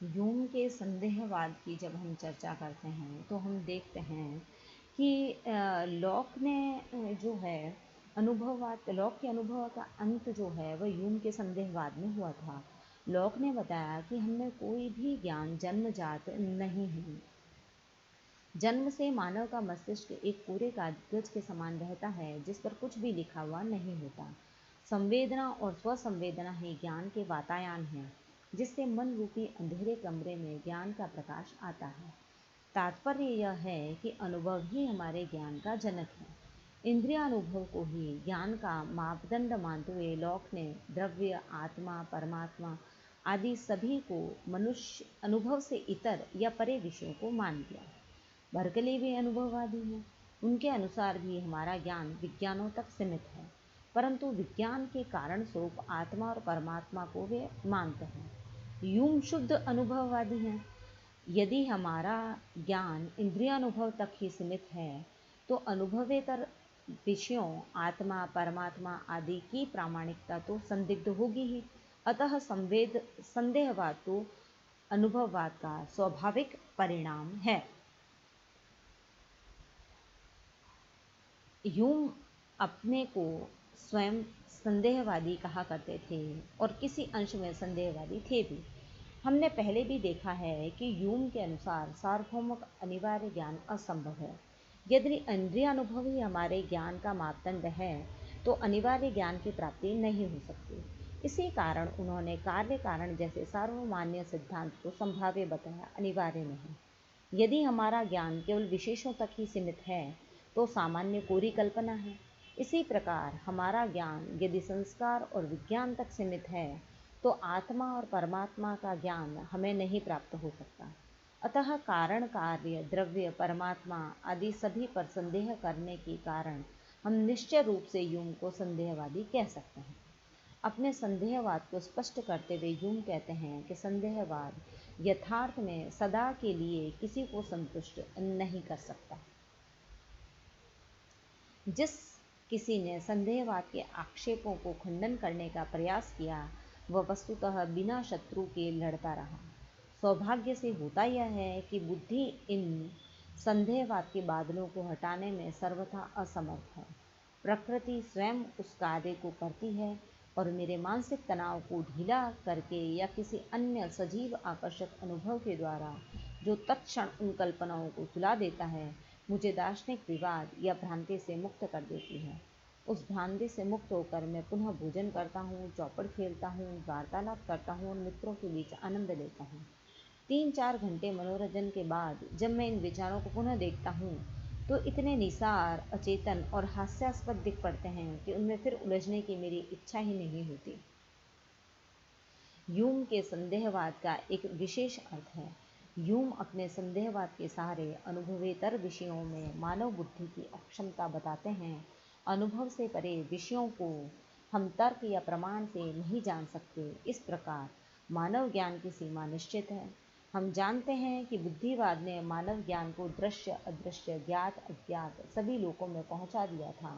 Hume के संदेहवाद की जब हम चर्चा करते हैं तो हम देखते हैं कि लॉक ने जो है लॉक के अनुभव का अंत जो है वह ह्यूम के संदेहवाद में हुआ था। लॉक ने बताया कि हमें कोई भी ज्ञान जन्मजात नहीं है। जन्म से मानव का मस्तिष्क एक पूरे कागज के समान रहता है जिस पर कुछ भी लिखा हुआ नहीं होता। संवेदना और स्वसंवेदना ही ज्ञान के वातायन हैं, जिससे मन रूपी अंधेरे कमरे में ज्ञान का प्रकाश आता है। तात्पर्य यह है कि अनुभव ही हमारे ज्ञान का जनक है। इंद्रियानुभव को ही ज्ञान का मापदंड मानते हुए लॉक ने द्रव्य, आत्मा, परमात्मा आदि सभी को मनुष्य अनुभव से इतर या परे विषयों को मान लिया। बर्कले भी अनुभववादी हैं। उनके अनुसार भी हमारा ज्ञान विज्ञानों तक सीमित है, परंतु विज्ञान के कारण स्वरूप आत्मा और परमात्मा को वे मानते हैं। ह्यूम शुद्ध अनुभववादी हैं। यदि हमारा ज्ञान इंद्रियानुभव तक ही सीमित है तो अनुभवेतर विषयों आत्मा, परमात्मा आदि की प्रामाणिकता तो संदिग्ध होगी ही। अतः संदेहवाद तो अनुभववाद का स्वाभाविक परिणाम है। ह्यूम अपने को स्वयं संदेहवादी कहा करते थे और किसी अंश में संदेहवादी थे भी। हमने पहले भी देखा है कि ह्यूम के अनुसार सार्वभौमिक अनिवार्य ज्ञान असंभव है। यदि इंद्रियानुभव ही हमारे ज्ञान का मापदंड है तो अनिवार्य ज्ञान की प्राप्ति नहीं हो सकती। इसी कारण उन्होंने कार्य कारण जैसे सार्वमान्य सिद्धांत को संभाव्य बताया, अनिवार्य नहीं। यदि हमारा ज्ञान केवल विशेषों तक ही सीमित है तो सामान्य कोरी कल्पना है। इसी प्रकार हमारा ज्ञान यदि संस्कार और विज्ञान तक सीमित है तो आत्मा और परमात्मा का ज्ञान हमें नहीं प्राप्त हो सकता। अतः कारण, कार्य, द्रव्य, परमात्मा आदि सभी पर संदेह करने के कारण हम निश्चय रूप से ह्यूम को संदेहवादी कह सकते हैं। अपने संदेहवाद को स्पष्ट करते हुए ह्यूम कहते हैं कि संदेहवाद यथार्थ में सदा के लिए किसी को संतुष्ट नहीं कर सकता। जिस किसी ने संदेहवाद के आक्षेपों को खंडन करने का प्रयास किया वह वस्तुतः बिना शत्रु के लड़ता रहा। सौभाग्य से होता यह है कि बुद्धि इन संदेहवाद के बादलों को हटाने में सर्वथा असमर्थ है। प्रकृति स्वयं उस कार्य को करती है और मेरे मानसिक तनाव को ढीला करके या किसी अन्य सजीव आकर्षक अनुभव के द्वारा जो तत्क्षण उन कल्पनाओं को सुला देता है, मुझे दार्शनिक विवाद या भ्रांति से मुक्त कर देती है। उस भ्रांति से मुक्त होकर मैं पुनः भोजन करता हूँ, चौपड़ खेलता हूँ, वार्तालाप करता हूँ और मित्रों के बीच आनंद लेता हूँ। 3-4 घंटे मनोरंजन के बाद जब मैं इन विचारों को पुनः देखता हूँ तो इतने निसार, अचेतन और हास्यास्पद दिख पड़ते हैं कि उनमें फिर उलझने की मेरी इच्छा ही नहीं होती। ह्यूम के संदेहवाद का एक विशेष अर्थ है। ह्यूम अपने संदेहवाद के सहारे अनुभवेतर विषयों में मानव बुद्धि की अक्षमता बताते हैं। अनुभव से परे विषयों को हम तर्क या प्रमाण से नहीं जान सकते। इस प्रकार मानव ज्ञान की सीमा निश्चित है। हम जानते हैं कि बुद्धिवाद ने मानव ज्ञान को दृश्य, अदृश्य, ज्ञात, अज्ञात सभी लोकों में पहुंचा दिया था।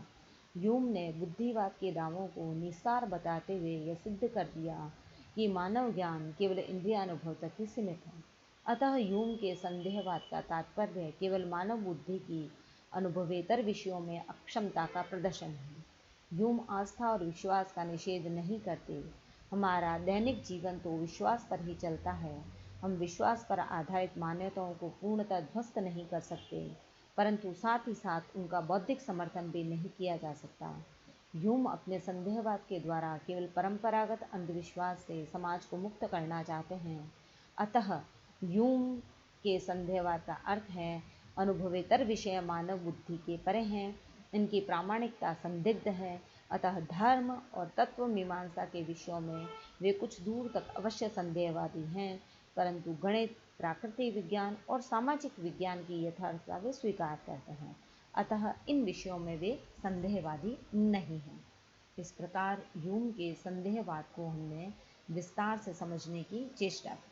ह्यूम ने बुद्धिवाद के दावों को निस्तार बताते हुए यह सिद्ध कर दिया कि मानव ज्ञान केवल इंद्रियानुभव तक ही सीमित है। अतः ह्यूम के संदेहवाद का तात्पर्य केवल मानव बुद्धि की अनुभवेतर विषयों में अक्षमता का प्रदर्शन है। ह्यूम आस्था और विश्वास का निषेध नहीं करते। हमारा दैनिक जीवन तो विश्वास पर ही चलता है। हम विश्वास पर आधारित मान्यताओं को पूर्णतः ध्वस्त नहीं कर सकते, परंतु साथ ही साथ उनका बौद्धिक समर्थन भी नहीं किया जा सकता। ह्यूम अपने संदेहवाद के द्वारा केवल परंपरागत अंधविश्वास से समाज को मुक्त करना चाहते हैं। अतः ह्यूम के संदेहवाद का अर्थ है अनुभवेतर विषय मानव बुद्धि के परे हैं, इनकी प्रामाणिकता संदिग्ध है। अतः धर्म और तत्व मीमांसा के विषयों में वे कुछ दूर तक अवश्य संदेहवादी हैं, परंतु गणित, प्राकृतिक विज्ञान और सामाजिक विज्ञान की यथार्थता वे स्वीकार करते हैं। अतः इन विषयों में वे संदेहवादी नहीं हैं। इस प्रकार ह्यूम के संदेहवाद को हमने विस्तार से समझने की चेष्टा की।